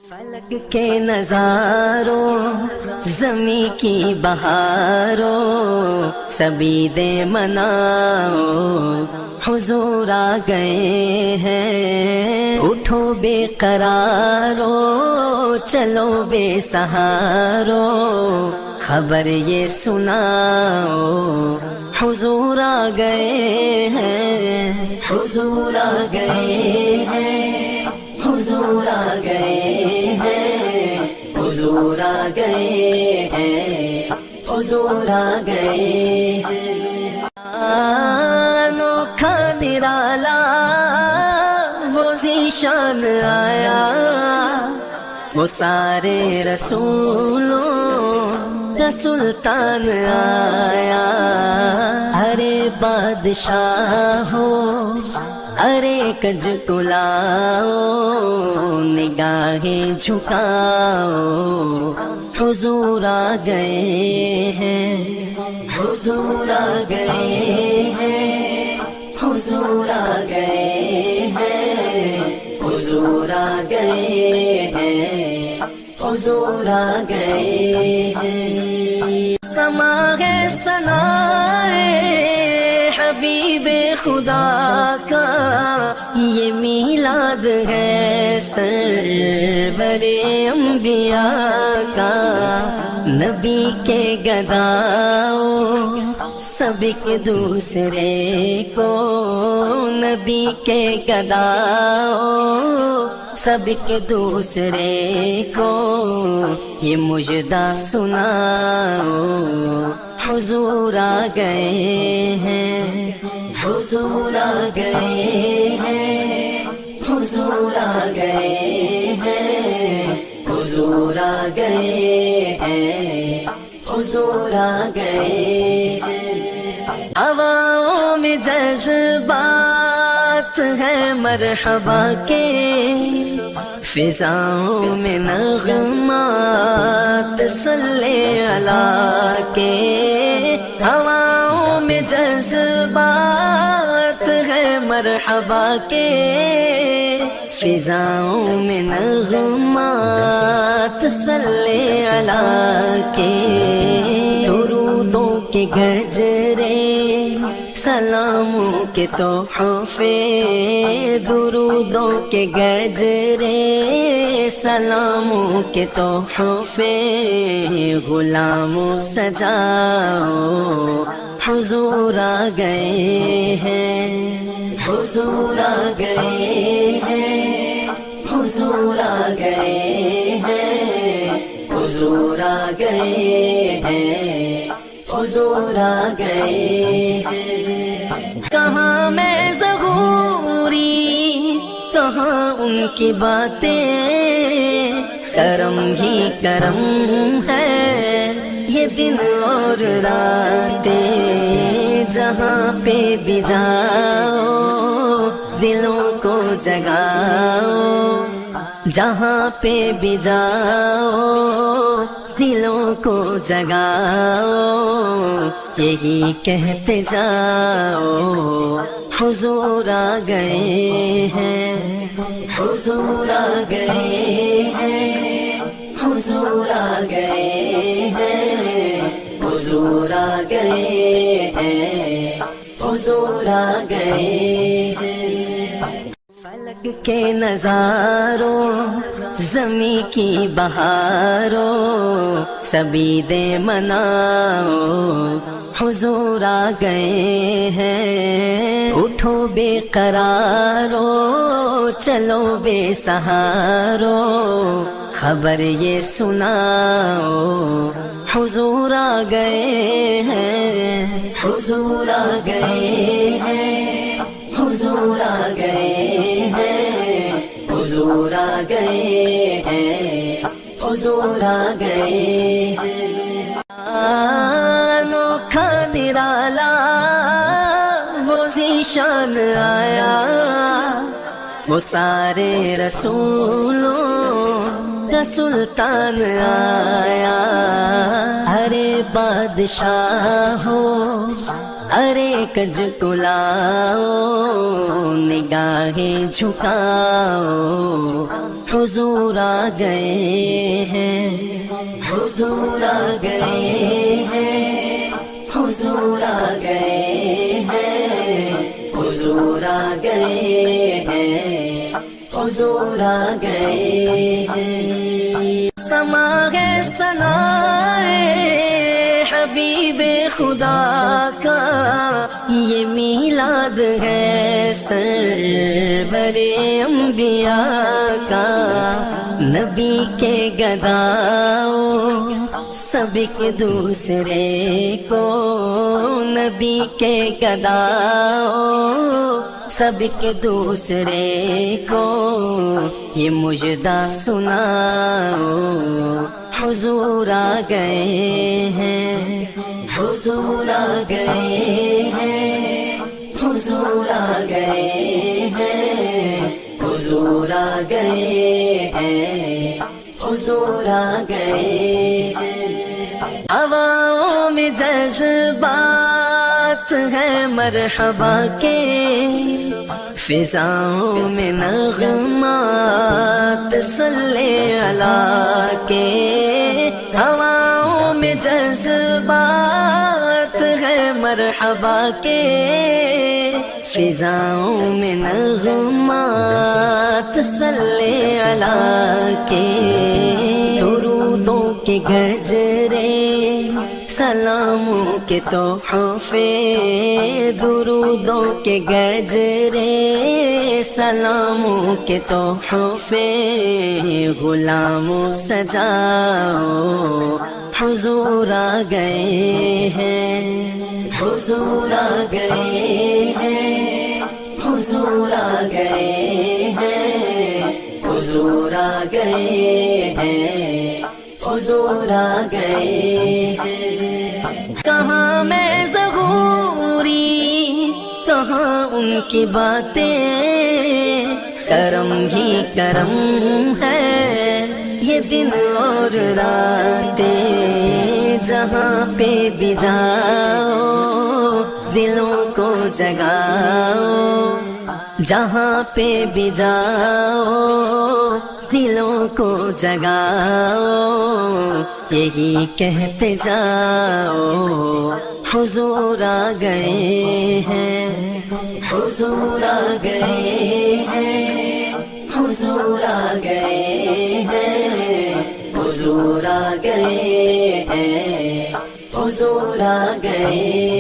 فلک کے نظاروں زمیں کی بہاروں سبھی دے مناؤ حضور آ گئے ہیں اٹھو بے قرارو چلو بے سہارو خبر یہ سناؤ حضور آ گئے ہیں حضور آ گئے ہیں حضور آ گئے ہیں حضور آ گئے ہیں حضور آ گئے ہیں انوکھا نرالا وہ ذیشان آیا وہ سارے رسولوں کا سلطان آیا ارے بادشاہ ہو ارے کج کلاؤ نگاہیں جھکاؤ حضور آ گئے ہیں حضور آ گئے ہیں حضور آ گئے ہیں حضور آ گئے ہیں حضور آ گئے ہیں سما ہے ثنائے حبیب خدا کا یہ میلاد ہے سرور انبیاء کا نبی کے گداؤ سب کے دوسرے کو نبی کے گداؤ سب کے دوسرے کو یہ مجدہ سناؤ حضور آ گئے ہیں حضور آ گئے ہیں حضور آ گئے ہیں حضور آ گئے ہیں حضور آ گئے ہیں ہواؤں میں جذبات ہیں مرحبا کے فضاؤں میں نغمات صلی اللہ کے ہواؤں میں جذبات ہیں مرحبا کے فضاؤں میں نغمات صلی اللہ کے درودوں کے گجرے سلاموں کے تحفے درودوں کے گجرے سلاموں کے تحفے غلاموں سجاؤ حضور آ گئے ہیں حضور آ گئے ہیں حضور آ گئے ہیں حضور آ گئے ہیں حضور آ گئے ہیں کہاں میں ظہوری کہاں ان کی باتیں کرم ہی کرم ہے یہ دن اور راتیں جہاں پہ بھی جاؤ دلوں کو جگاؤ جہاں پہ بھی جاؤ دلوں کو جگاؤ یہی کہتے جاؤ حضور آ گئے ہیں حضور آ گئے ہیں حضور آ گئے ہیں حضور آ گئے ہیں حضور آ گئے ہیں فلک کے نظاروں زمیں کی بہاروں سبھی دے مناؤ حضور آ گئے ہیں اٹھو بے قرارو چلو بے سہارو خبر یہ سناؤ حضور آ گئے ہیں حضور آ گئے ہیں حضور آ گئے ہیں حضور آ گئے ہیں حضور آ گئے ہیں انوکھا نرالا وہ ذیشان آیا وہ سارے رسولوں کا سلطان آیا ارے بادشاہ ہو ارے کج کو لاؤ نگاہیں جھکاؤ حضور آ گئے ہیں حضور آ گئے ہیں حضور آ گئے ہیں حضور آ گئے ہیں حضور آ گئے ہیں سما ہے ثنائے حبیب خدا کا یہ میلاد ہے سرور انبیاء کا نبی کے گداؤں سب ایک دوسرے کو نبی کے گداؤں سب کے دوسرے کو یہ مجدہ سناؤ حضور آ گئے ہیں حضور آ گئے ہیں حضور آ گئے ہیں حضور آ گئے ہیں حضور آ گئے ہیں ہواؤں میں جذبات ہے مرحبا کے فضاؤں میں نغمات صلی اللہ کے ہواؤں میں جذبات ہے مرحبا کے فضاؤں میں نغمات صلی اللہ کے درودوں کے گجرے سلاموں کے تحفے درودوں کے گجرے سلاموں کے تحفے غلاموں سجاؤ حضور آ گئے ہیں حضور آ گئے ہیں حضور آ گئے ہیں حضور آ گئے ہیں حضور آ گئے ہیں کہاں میں ظہوری کہاں ان کی باتیں کرم ہی کرم ہے یہ دن اور راتیں جہاں پہ بھی جاؤ دلوں کو جگاؤ جہاں پہ بھی جاؤ دلوں کو جگاؤ یہی کہتے جاؤ حضور آ گئے ہیں حضور آ گئے ہیں حضور آ گئے ہیں حضور آ گئے ہیں حضور آ گئے